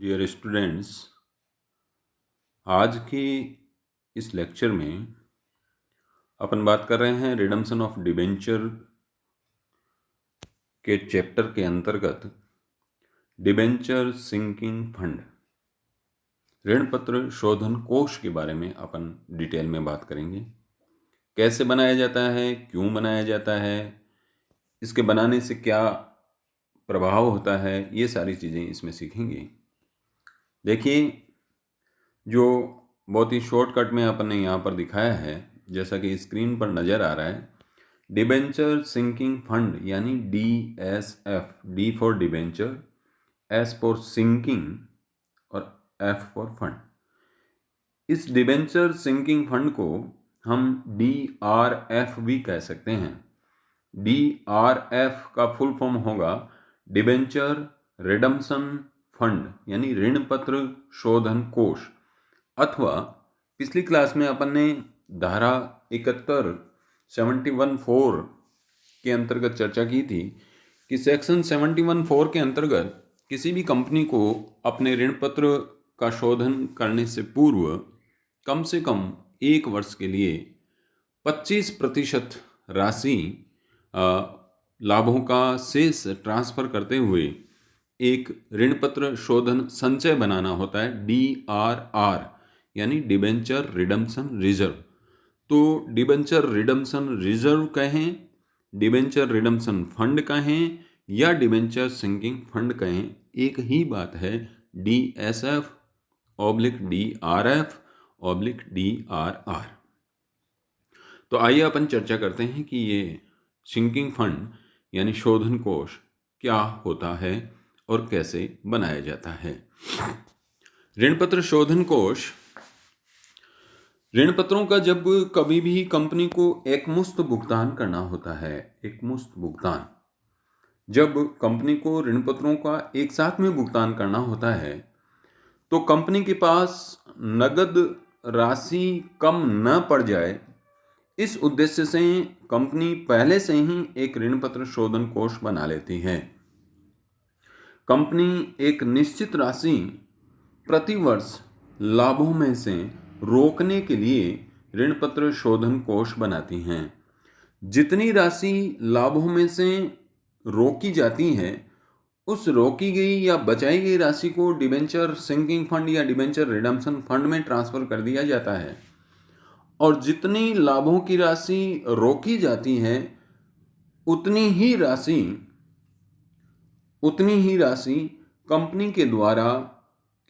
Dear students, आज की इस लेक्चर में अपन बात कर रहे हैं रिडम्पशन ऑफ डिबेंचर के चैप्टर के अंतर्गत डिबेंचर सिंकिंग फंड, ऋण पत्र शोधन कोष के बारे में अपन डिटेल में बात करेंगे। कैसे बनाया जाता है, क्यों बनाया जाता है, इसके बनाने से क्या प्रभाव होता है, ये सारी चीज़ें इसमें सीखेंगे। देखिए, जो बहुत ही शॉर्टकट में अपन ने यहाँ पर दिखाया है, जैसा कि स्क्रीन पर नज़र आ रहा है, डिबेंचर सिंकिंग फंड यानी DSF, D for debenture, S for sinking और F फॉर फंड। इस डिबेंचर सिंकिंग फंड को हम DRF भी कह सकते हैं। DRF का फुल फॉर्म होगा डिबेंचर रिडम्पशन फंड यानी ऋण पत्र शोधन कोष, अथवा पिछली क्लास में अपन ने धारा 71(4) के अंतर्गत चर्चा की थी कि सेक्शन 71(4) के अंतर्गत किसी भी कंपनी को अपने ऋण पत्र का शोधन करने से पूर्व कम से कम 1 वर्ष के लिए 25% राशि लाभों का शेष ट्रांसफर करते हुए एक ऋण पत्र शोधन संचय बनाना होता है, DRR यानी डिबेंचर रिडम्पशन रिजर्व। तो डिबेंचर रिडम्पशन रिजर्व कहें, डिबेंचर रिडम्पशन फंड कहें या डिबेंचर सिंकिंग फंड कहें, एक ही बात है, DSF/DRF/DRR। तो आइए अपन चर्चा करते हैं कि ये सिंकिंग फंड यानी शोधन कोष क्या होता है और कैसे बनाया जाता है। ऋण पत्र शोधन कोष, ऋण पत्रों का जब कभी भी कंपनी को एकमुश्त भुगतान करना होता है, एकमुश्त भुगतान, जब कंपनी को ऋण पत्रों का एक साथ में भुगतान करना होता है तो कंपनी के पास नगद राशि कम न पड़ जाए, इस उद्देश्य से कंपनी पहले से ही एक ऋण पत्र शोधन कोष बना लेती है। कंपनी एक निश्चित राशि प्रतिवर्ष लाभों में से रोकने के लिए ऋण पत्र शोधन कोष बनाती हैं। जितनी राशि लाभों में से रोकी जाती है, उस रोकी गई या बचाई गई राशि को डिबेंचर सिंकिंग फंड या डिबेंचर रिडम्पशन फंड में ट्रांसफर कर दिया जाता है, और जितनी लाभों की राशि रोकी जाती है उतनी ही राशि कंपनी के द्वारा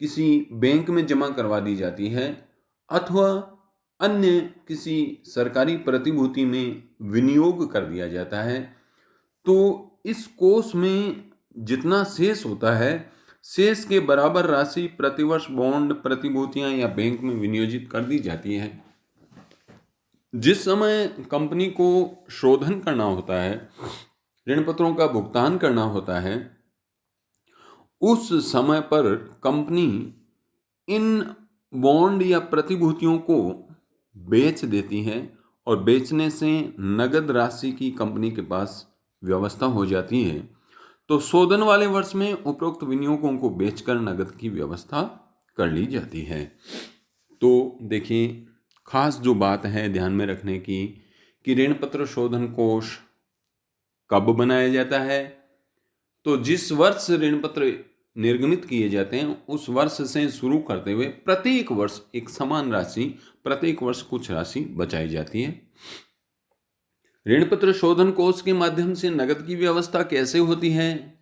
किसी बैंक में जमा करवा दी जाती है अथवा अन्य किसी सरकारी प्रतिभूति में विनियोग कर दिया जाता है। तो इस कोष में जितना शेष होता है, शेष के बराबर राशि प्रतिवर्ष बॉन्ड, प्रतिभूतियां या बैंक में विनियोजित कर दी जाती है। जिस समय कंपनी को शोधन करना होता है, ऋण पत्रों का भुगतान करना होता है, उस समय पर कंपनी इन बॉन्ड या प्रतिभूतियों को बेच देती है और बेचने से नगद राशि की कंपनी के पास व्यवस्था हो जाती है। तो शोधन वाले वर्ष में उपरोक्त विनियोगों को बेचकर नगद की व्यवस्था कर ली जाती है। तो देखिए, खास जो बात है ध्यान में रखने की कि ऋण पत्र शोधन कोष कब बनाया जाता है, तो जिस वर्ष ऋण पत्र निर्गमित किए जाते हैं उस वर्ष से शुरू करते हुए प्रत्येक वर्ष एक समान राशि, प्रत्येक वर्ष कुछ राशि बचाई जाती है। ऋण पत्र शोधन कोष के माध्यम से नगद की व्यवस्था कैसे होती है,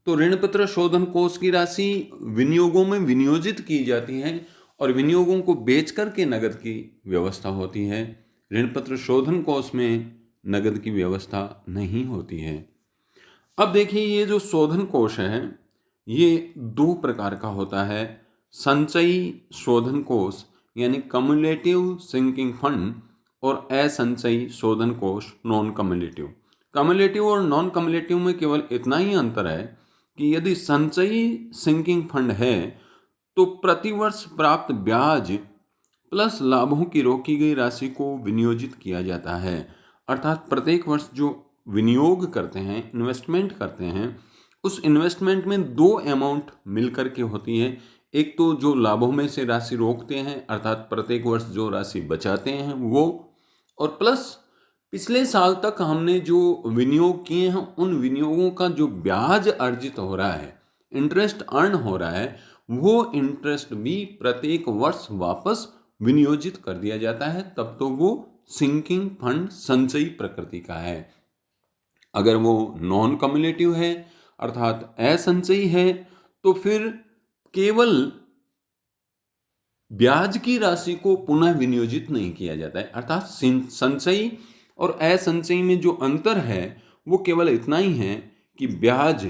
तो ऋण पत्र शोधन कोष की राशि विनियोगों में विनियोजित की जाती है और विनियोगों को बेच करके नगद की व्यवस्था होती है। ऋण पत्र शोधन कोष में नगद की व्यवस्था नहीं होती है। अब देखिए, ये जो शोधन कोष है ये 2 प्रकार का होता है। संचयी शोधन कोष यानी कम्युलेटिव सिंकिंग फंड और असंचयी शोधन कोष नॉन कम्युलेटिव। कम्युलेटिव और नॉन कम्युलेटिव में केवल इतना ही अंतर है कि यदि संचयी सिंकिंग फंड है तो प्रतिवर्ष प्राप्त ब्याज प्लस लाभों की रोकी गई राशि को विनियोजित किया जाता है। अर्थात प्रत्येक वर्ष जो विनियोग करते हैं, इन्वेस्टमेंट करते हैं, उस इन्वेस्टमेंट में दो अमाउंट मिलकर के होती है। एक तो जो लाभों में से राशि रोकते हैं, अर्थात प्रत्येक वर्ष जो राशि बचाते हैं वो, और प्लस पिछले साल तक हमने जो विनियोग किए हैं उन विनियोगों का जो ब्याज अर्जित हो रहा है, इंटरेस्ट अर्न हो रहा है, वो इंटरेस्ट भी प्रत्येक वर्ष वापस विनियोजित कर दिया जाता है। तब तो वो सिंकिंग फंड संचयी प्रकृति का है। अगर वो नॉन कम्युलेटिव है अर्थात असंचयी है तो फिर केवल ब्याज की राशि को पुनः विनियोजित नहीं किया जाता है। अर्थात संचयी और असंचयी में जो अंतर है वो केवल इतना ही है कि ब्याज,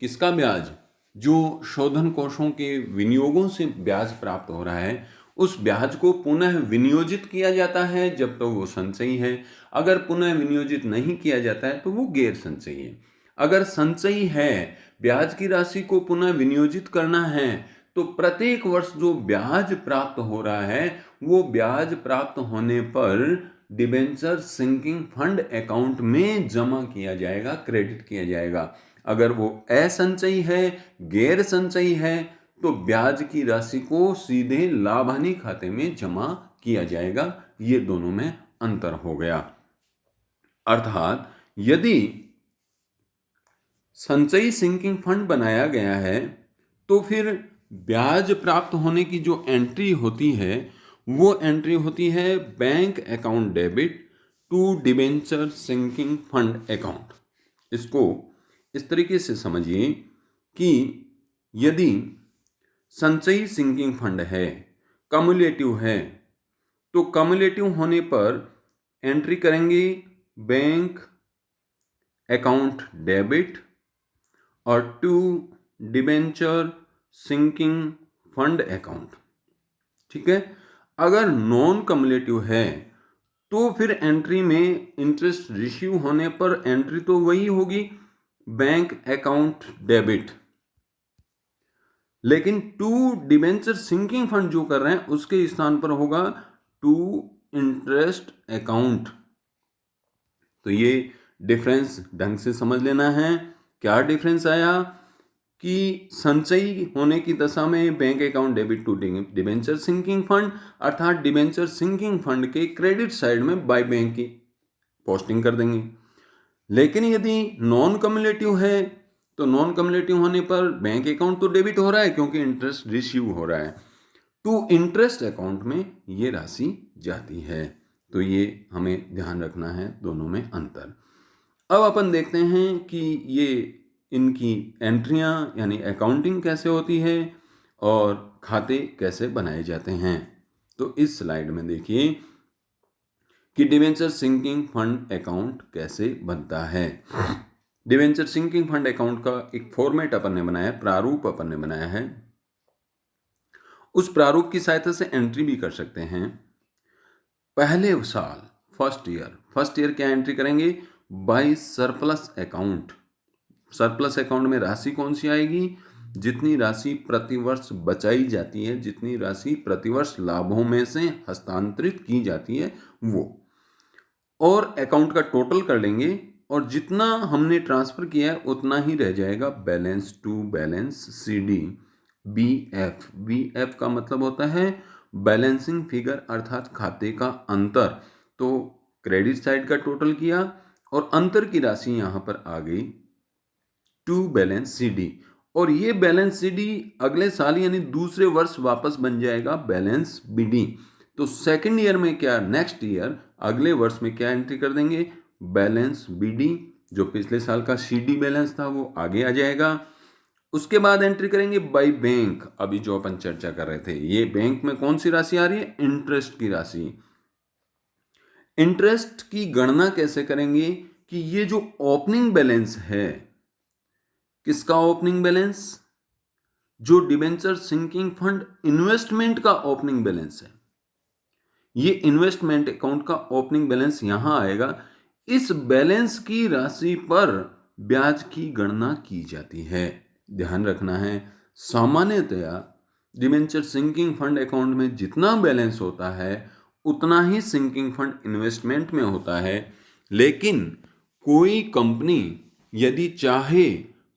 किसका ब्याज, जो शोधन कोषों के विनियोगों से ब्याज प्राप्त हो रहा है उस ब्याज को पुनः विनियोजित किया जाता है जब तो वो संचयी है। अगर पुनः विनियोजित नहीं किया जाता है तो वो गैर संचयी है। अगर संचयी है, ब्याज की राशि को पुनः विनियोजित करना है तो प्रत्येक वर्ष जो ब्याज प्राप्त हो रहा है वो ब्याज प्राप्त होने पर डिबेंचर सिंकिंग फंड अकाउंट में जमा किया जाएगा, क्रेडिट किया जाएगा। अगर वो असंचयी है, गैर संचयी है तो ब्याज की राशि को सीधे लाभ हानि खाते में जमा किया जाएगा। ये दोनों में अंतर हो गया। अर्थात यदि संचयी सिंकिंग फंड बनाया गया है तो फिर ब्याज प्राप्त होने की जो एंट्री होती है वो एंट्री होती है bank account debit to debenture sinking fund account. इसको इस तरीके से समझिए कि यदि संचयी सिंकिंग फंड है, कम्युलेटिव है, तो कम्युलेटिव होने पर एंट्री करेंगे बैंक अकाउंट डेबिट और to debenture sinking fund account. ठीक है। अगर नॉन कम्युलेटिव है तो फिर एंट्री में इंटरेस्ट रिसीव होने पर एंट्री तो वही होगी बैंक अकाउंट डेबिट, लेकिन टू डिबेंचर सिंकिंग फंड जो कर रहे हैं उसके स्थान पर होगा टू इंटरेस्ट अकाउंट। तो ये डिफरेंस ढंग से समझ लेना है। क्या डिफरेंस आया कि संचयी होने की दशा में bank account debit to debenture sinking fund, अर्थात डिबेंचर सिंकिंग फंड के क्रेडिट साइड में बाय बैंक की पोस्टिंग कर देंगे। लेकिन यदि नॉन कम्युलेटिव है तो नॉन कम्युलेटिव होने पर बैंक अकाउंट तो डेबिट हो रहा है क्योंकि इंटरेस्ट रिसीव हो रहा है, टू इंटरेस्ट अकाउंट में ये राशि जाती है। तो ये हमें ध्यान रखना है, दोनों में अंतर। अब अपन देखते हैं कि ये इनकी एंट्रियां यानी अकाउंटिंग कैसे होती है और खाते कैसे बनाए जाते हैं। तो इस स्लाइड में देखिए कि डिवेंचर सिंकिंग फंड अकाउंट कैसे बनता है। डिवेंचर सिंकिंग फंड अकाउंट का एक फॉर्मेट अपन ने बनाया है, प्रारूप अपन ने बनाया है। उस प्रारूप की सहायता से एंट्री भी कर सकते हैं। पहले साल फर्स्ट ईयर क्या एंट्री करेंगे, by surplus account. Surplus account में राशि कौन सी आएगी, जितनी राशि प्रतिवर्ष बचाई जाती है, जितनी राशि प्रतिवर्ष लाभों में से हस्तांतरित की जाती है वो, और अकाउंट का टोटल कर लेंगे और जितना हमने ट्रांसफर किया है उतना ही रह जाएगा balance to balance CD BF. BF का मतलब होता है बैलेंसिंग फिगर अर्थात खाते का अंतर। तो क्रेडिट साइड का टोटल किया और अंतर की राशि यहां पर आ गई टू बैलेंस सीडी, और ये बैलेंस सीडी अगले साल यानी दूसरे वर्ष वापस बन जाएगा बैलेंस बीडी। तो सेकंड ईयर में क्या, नेक्स्ट ईयर अगले वर्ष में क्या एंट्री कर देंगे, बैलेंस बीडी। जो पिछले साल का सीडी बैलेंस था वो आगे आ जाएगा। उसके बाद एंट्री करेंगे बाय बैंक। अभी जो अपन चर्चा कर रहे थे, ये बैंक में कौन सी राशि आ रही है, इंटरेस्ट की राशि। इंटरेस्ट की गणना कैसे करेंगे कि ये जो ओपनिंग बैलेंस है, किसका ओपनिंग बैलेंस, जो डिबेंचर सिंकिंग फंड इन्वेस्टमेंट का ओपनिंग बैलेंस है, ये इन्वेस्टमेंट अकाउंट का ओपनिंग बैलेंस यहां आएगा। इस बैलेंस की राशि पर ब्याज की गणना की जाती है। ध्यान रखना है, सामान्यतया डिबेंचर सिंकिंग फंड अकाउंट में जितना बैलेंस होता है उतना ही सिंकिंग फंड इन्वेस्टमेंट में होता है। लेकिन कोई कंपनी यदि चाहे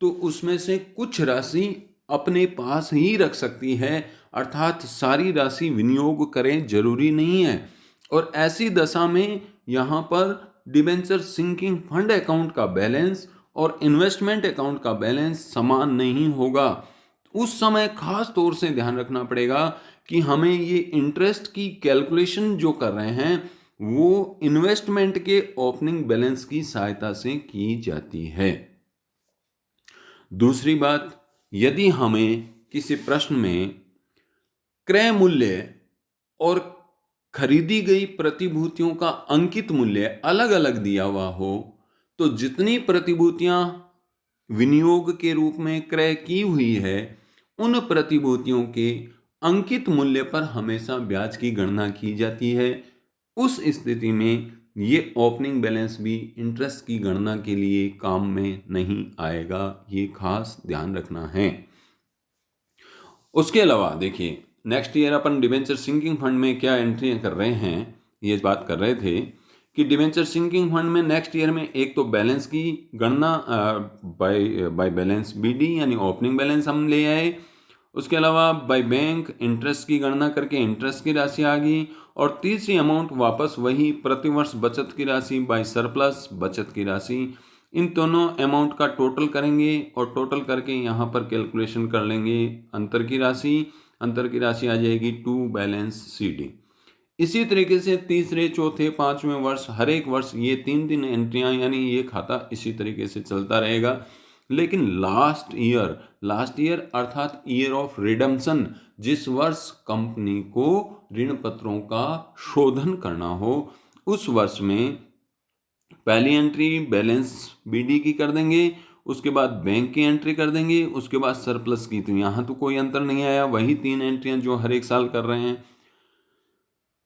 तो उसमें से कुछ राशि अपने पास ही रख सकती है, अर्थात सारी राशि विनियोग करें जरूरी नहीं है। और ऐसी दशा में यहाँ पर डिबेंचर सिंकिंग फंड अकाउंट का बैलेंस और इन्वेस्टमेंट अकाउंट का बैलेंस समान नहीं होगा। उस समय खास तौर से ध्यान रखना पड़ेगा कि हमें ये इंटरेस्ट की कैलकुलेशन जो कर रहे हैं वो इन्वेस्टमेंट के ओपनिंग बैलेंस की सहायता से की जाती है। दूसरी बात, यदि हमें किसी प्रश्न में क्रय मूल्य और खरीदी गई प्रतिभूतियों का अंकित मूल्य अलग अलग दिया हुआ हो, तो जितनी प्रतिभूतियां विनियोग के रूप में क्रय की हुई है, उन प्रतिभूतियों के अंकित मूल्य पर हमेशा ब्याज की गणना की जाती है। उस स्थिति में ये ओपनिंग बैलेंस भी इंटरेस्ट की गणना के लिए काम में नहीं आएगा, ये खास ध्यान रखना है। उसके अलावा देखिए, नेक्स्ट ईयर अपन डिबेंचर सिंकिंग फंड में क्या एंट्री कर रहे हैं, ये बात कर रहे थे कि डिबेंचर सिंकिंग फंड में नेक्स्ट ईयर में एक तो बैलेंस की गणना बाय बैलेंस बीडी यानी ओपनिंग बैलेंस हम ले आए। उसके अलावा बाय बैंक इंटरेस्ट की गणना करके इंटरेस्ट की राशि आ गई। और तीसरी अमाउंट वापस वही प्रतिवर्ष बचत की राशि बाय सरप्लस बचत की राशि। इन दोनों अमाउंट का टोटल करेंगे और टोटल करके यहाँ पर कैलकुलेशन कर लेंगे अंतर की राशि। अंतर की राशि आ जाएगी टू बैलेंस सीडी। इसी तरीके से तीसरे चौथे पांचवें वर्ष हर एक वर्ष ये तीन तीन एंट्रियां यानी ये खाता इसी तरीके से चलता रहेगा। लेकिन लास्ट ईयर अर्थात ईयर ऑफ रिडम्पशन, जिस वर्ष कंपनी को ऋण पत्रों का शोधन करना हो, उस वर्ष में पहली एंट्री बैलेंस बीडी की कर देंगे, उसके बाद बैंक की एंट्री कर देंगे, उसके बाद सरप्लस की। तो यहाँ तो कोई अंतर नहीं आया, वही तीन एंट्रियां जो हर एक साल कर रहे हैं।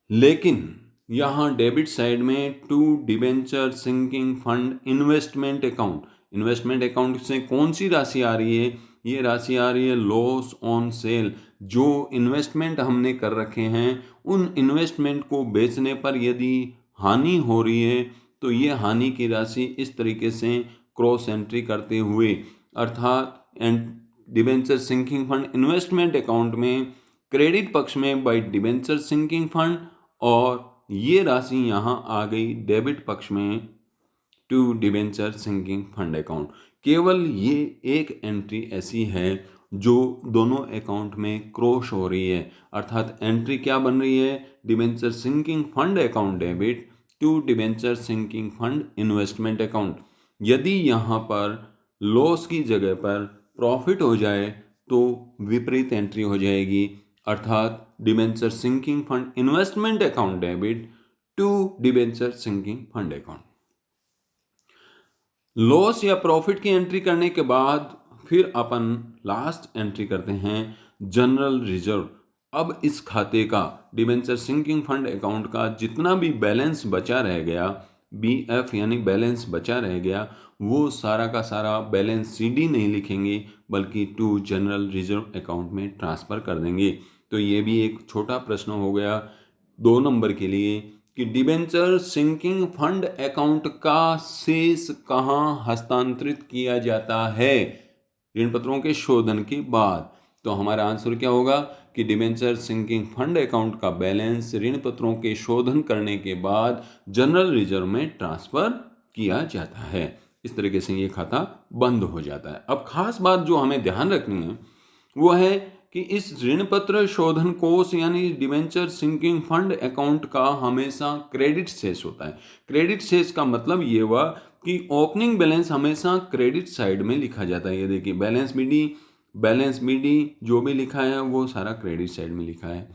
लेकिन यहाँ डेबिट साइड में to debenture sinking fund investment account से कौन सी राशि आ रही है? ये राशि आ रही है लॉस ऑन सेल। जो इन्वेस्टमेंट हमने कर रखे हैं उन इन्वेस्टमेंट को बेचने पर यदि हानि हो रही है तो ये हानि की राशि इस तरीके से क्रॉस एंट्री करते हुए, अर्थात debenture sinking fund investment account में क्रेडिट पक्ष में बाय डिबेंचर सिंकिंग फंड, और ये राशि यहाँ आ गई डेबिट पक्ष में to debenture sinking fund account. केवल ये एक एंट्री ऐसी है जो दोनों अकाउंट में क्रॉस हो रही है, अर्थात एंट्री क्या बन रही है? Debenture sinking fund account debit to debenture sinking fund investment account. यदि यहाँ पर लॉस की जगह पर प्रॉफिट हो जाए तो विपरीत एंट्री हो जाएगी, अर्थात debenture sinking fund investment account debit to debenture sinking fund account. Loss या प्रॉफिट की एंट्री करने के बाद फिर अपन लास्ट एंट्री करते हैं जनरल रिजर्व। अब इस खाते का, डिबेंचर सिंकिंग फंड अकाउंट का जितना भी बैलेंस बचा रह गया, बीएफ यानी बैलेंस बचा रह गया, वो सारा का सारा बैलेंस सीडी नहीं लिखेंगे बल्कि टू जनरल रिजर्व अकाउंट में ट्रांसफर कर देंगे। तो ये भी एक छोटा प्रश्न हो गया 2 नंबर के लिए कि डिबेंचर सिंकिंग फंड अकाउंट का शेष कहाँ हस्तांतरित किया जाता है ऋण पत्रों के शोधन के बाद। तो हमारा आंसर क्या होगा कि डिबेंचर सिंकिंग फंड अकाउंट का बैलेंस ऋण पत्रों के शोधन करने के बाद जनरल रिजर्व में ट्रांसफर किया जाता है। इस तरीके से ये खाता बंद हो जाता है। अब खास बात जो हमें ध्यान रखनी है वो है कि इस ऋण पत्र शोधन कोष यानी डिबेंचर सिंकिंग फंड अकाउंट का हमेशा क्रेडिट शेष होता है। क्रेडिट शेष का मतलब ये हुआ कि ओपनिंग बैलेंस हमेशा क्रेडिट साइड में लिखा जाता है। ये देखिए बैलेंस बीडी जो भी लिखा है वो सारा क्रेडिट साइड में लिखा है।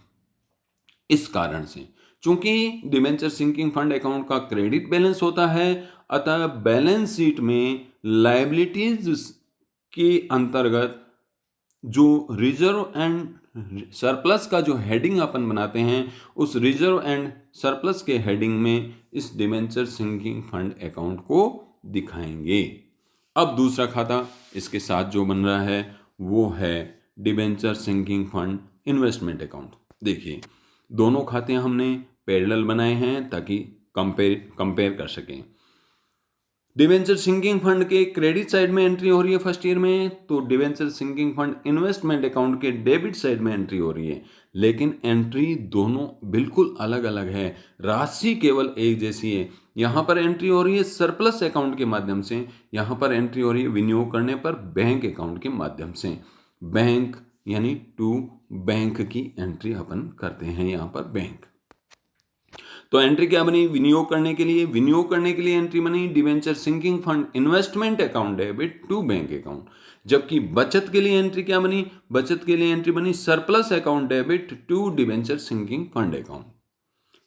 इस कारण से चूंकि डिबेंचर सिंकिंग फंड अकाउंट का क्रेडिट बैलेंस होता है, अतः बैलेंस शीट में लायबिलिटीज के अंतर्गत जो रिजर्व एंड सरप्लस का जो हेडिंग अपन बनाते हैं उस रिजर्व एंड सरप्लस के हेडिंग में इस डिबेंचर सिंकिंग फंड अकाउंट को दिखाएंगे। अब दूसरा खाता इसके साथ जो बन रहा है वो है debenture sinking fund investment account. देखिए दोनों खाते हमने पैरेलल बनाए हैं ताकि कंपेयर कर सकें। डिवेंचर सिंकिंग फंड के क्रेडिट साइड में एंट्री हो रही है फर्स्ट ईयर में, तो debenture sinking fund investment account के डेबिट साइड में एंट्री हो रही है, लेकिन एंट्री दोनों बिल्कुल अलग अलग है, राशि केवल एक जैसी है। यहाँ पर एंट्री हो रही है सरप्लस अकाउंट के माध्यम से, यहाँ पर एंट्री हो रही है विनियोग करने पर बैंक अकाउंट के माध्यम से। बैंक यानी टू बैंक की एंट्री अपन करते हैं यहाँ पर बैंक। तो एंट्री क्या बनी विनियोग करने के लिए, विनियोग करने के लिए एंट्री बनी debenture sinking fund investment account debit to bank account. जबकि बचत के लिए एंट्री क्या बनी, बचत के लिए एंट्री बनी surplus account debit to debenture sinking fund account.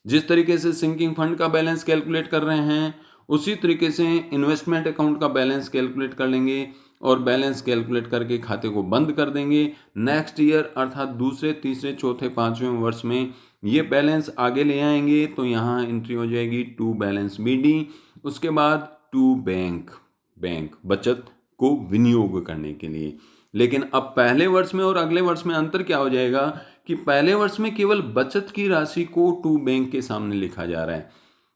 जिस तरीके से सिंकिंग फंड का बैलेंस कैलकुलेट कर रहे हैं उसी तरीके से इन्वेस्टमेंट अकाउंट का बैलेंस कैलकुलेट कर लेंगे और बैलेंस कैलकुलेट करके खाते को बंद कर देंगे। नेक्स्ट ईयर अर्थात दूसरे तीसरे चौथे पांचवें वर्ष में ये बैलेंस आगे ले आएंगे, तो यहाँ एंट्री हो जाएगी टू बैलेंस बीडी, उसके बाद टू बैंक, बैंक बचत को विनियोग करने के लिए। लेकिन अब पहले वर्ष में और अगले वर्ष में अंतर क्या हो जाएगा कि पहले वर्ष में केवल बचत की राशि को टू बैंक के सामने लिखा जा रहा है,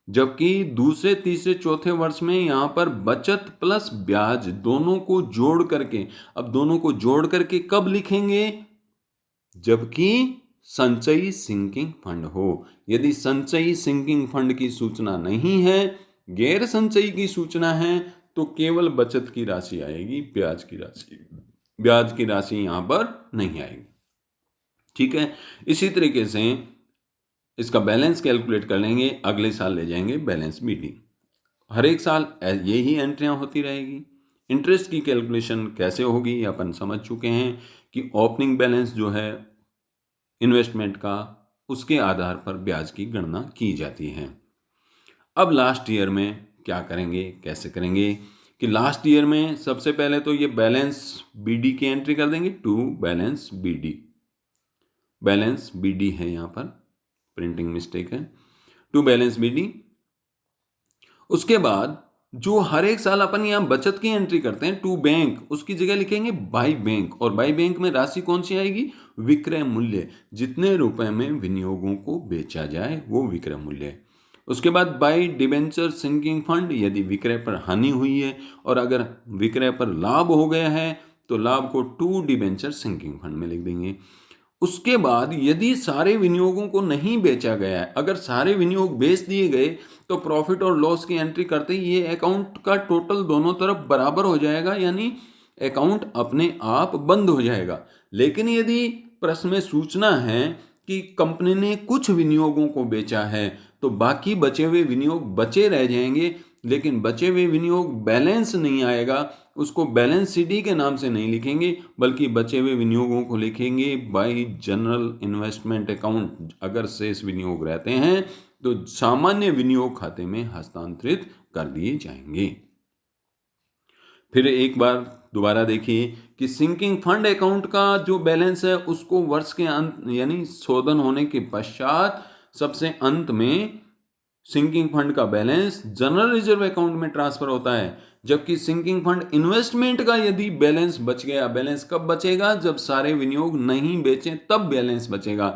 जबकि दूसरे तीसरे चौथे वर्ष में यहाँ पर बचत प्लस ब्याज दोनों को जोड़ करके, अब दोनों को जोड़ करके कब लिखेंगे, जबकि संचयी सिंकिंग फंड हो। यदि संचयी सिंकिंग फंड की सूचना नहीं है, गैर संचयी की सूचना है, तो केवल बचत की राशि आएगी, ब्याज की राशि यहां पर नहीं आएगी। ठीक है, इसी तरीके से इसका बैलेंस कैलकुलेट कर लेंगे, अगले साल ले जाएंगे बैलेंस बीडी। हर एक साल यही एंट्रियां होती रहेगी। इंटरेस्ट की कैलकुलेशन कैसे होगी अपन समझ चुके हैं कि ओपनिंग बैलेंस जो है इन्वेस्टमेंट का, उसके आधार पर ब्याज की गणना की जाती है। अब लास्ट ईयर में क्या करेंगे, कैसे करेंगे कि लास्ट ईयर में सबसे पहले तो ये बैलेंस बीडी की एंट्री कर देंगे, to balance BD, balance BD है यहाँ पर, प्रिंटिंग मिस्टेक है, टू बैलेंस बीडी। उसके बाद जो हर एक साल अपन यहाँ बचत की एंट्री करते हैं टू बैंक, उसकी जगह लिखेंगे बाई बैंक, और बाई बैंक में राशि कौन सी आएगी, विक्रय मूल्य, जितने रुपए में विनियोगों को बेचा जाए वो विक्रय मूल्य है। उसके बाद बाई डिबेंचर सिंकिंग फंड, यदि विक्रय पर हानि हुई है और अगर विक्रय पर लाभ हो गया है तो लाभ को टू डिबेंचर सिंकिंग फंड में लिख देंगे। उसके बाद यदि सारे विनियोगों को नहीं बेचा गया है, अगर सारे विनियोग बेच दिए गए, तो प्रॉफिट और लॉस की एंट्री करते ही ये अकाउंट का टोटल दोनों तरफ बराबर हो जाएगा, यानी अकाउंट अपने आप बंद हो जाएगा। लेकिन यदि प्रश्न में सूचना है कि कंपनी ने कुछ विनियोगों को बेचा है, तो बाकी बचे हुए विनियोग बचे रह जाएंगे, लेकिन बचे हुए विनियोग बैलेंस नहीं आएगा, उसको बैलेंस सीडी के नाम से नहीं लिखेंगे, बल्कि बचे हुए विनियोगों को लिखेंगे बाई जनरल इन्वेस्टमेंट अकाउंट। अगर शेष विनियोग रहते हैं तो सामान्य विनियोग खाते में हस्तांतरित कर दिए जाएंगे। फिर एक बार दोबारा देखिए कि सिंकिंग फंड अकाउंट का जो बैलेंस है उसको वर्ष के अंत यानी शोधन होने के पश्चात सबसे अंत में सिंकिंग फंड का बैलेंस जनरल रिजर्व अकाउंट में ट्रांसफर होता है, जबकि सिंकिंग फंड इन्वेस्टमेंट का यदि बैलेंस बच गया, बैलेंस कब बचेगा, जब सारे विनियोग नहीं बेचे तब बैलेंस बचेगा,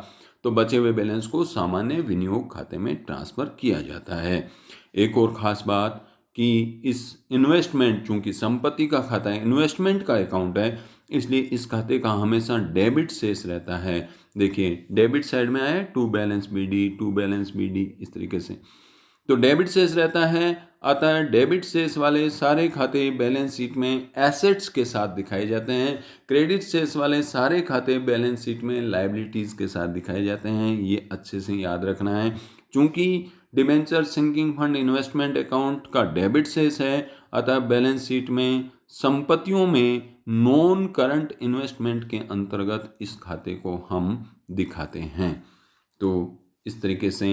तो बचे हुए बैलेंस को सामान्य विनियोग खाते में ट्रांसफर किया जाता है। एक और खास बात कि इस इन्वेस्टमेंट, चूंकि संपत्ति का खाता है, इन्वेस्टमेंट का अकाउंट है, इसलिए इस खाते का हमेशा डेबिट शेष रहता है। देखिए डेबिट साइड में आया to balance BD, to balance BD, इस तरीके से तो डेबिट शेष रहता है। अतः डेबिट शेष वाले सारे खाते बैलेंस शीट में एसेट्स के साथ दिखाए जाते हैं, क्रेडिट शेष वाले सारे खाते बैलेंस शीट में लायबिलिटीज के साथ दिखाए जाते हैं। ये अच्छे से याद रखना है, चूंकि debenture sinking fund investment account का डेबिट शेष है, अतः बैलेंस शीट में संपत्तियों में नॉन करंट इन्वेस्टमेंट के अंतर्गत इस खाते को हम दिखाते हैं। तो इस तरीके से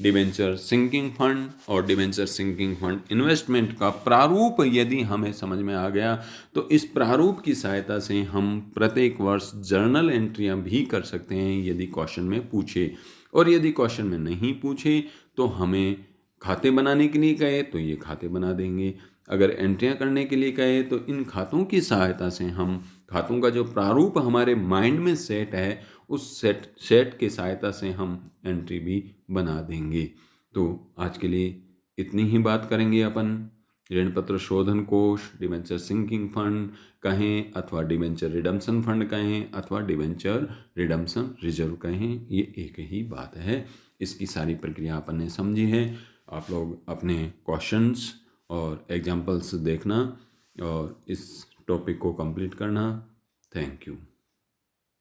डिबेंचर सिंकिंग फंड और डिबेंचर सिंकिंग फंड इन्वेस्टमेंट का प्रारूप यदि हमें समझ में आ गया, तो इस प्रारूप की सहायता से हम प्रत्येक वर्ष जर्नल एंट्रियां भी कर सकते हैं यदि क्वेश्चन में पूछे, और यदि क्वेश्चन में नहीं पूछे तो हमें खाते बनाने के लिए कहे तो ये खाते बना देंगे, अगर एंट्रियां करने के लिए कहे तो इन खातों की सहायता से हम खातों का जो प्रारूप हमारे माइंड में सेट है उस सेट की सहायता से हम एंट्री भी बना देंगे। तो आज के लिए इतनी ही बात करेंगे अपन। ऋण पत्र शोधन कोष, डिबेंचर सिंकिंग फंड कहें अथवा डिबेंचर रिडम्पशन फंड कहें अथवा डिबेंचर रिडम्पशन रिजर्व कहें, ये एक ही बात है। इसकी सारी प्रक्रिया अपन ने समझी है। आप लोग अपने क्वेश्चंस और एग्जाम्पल्स देखना और इस टॉपिक को कंप्लीट करना। Thank you.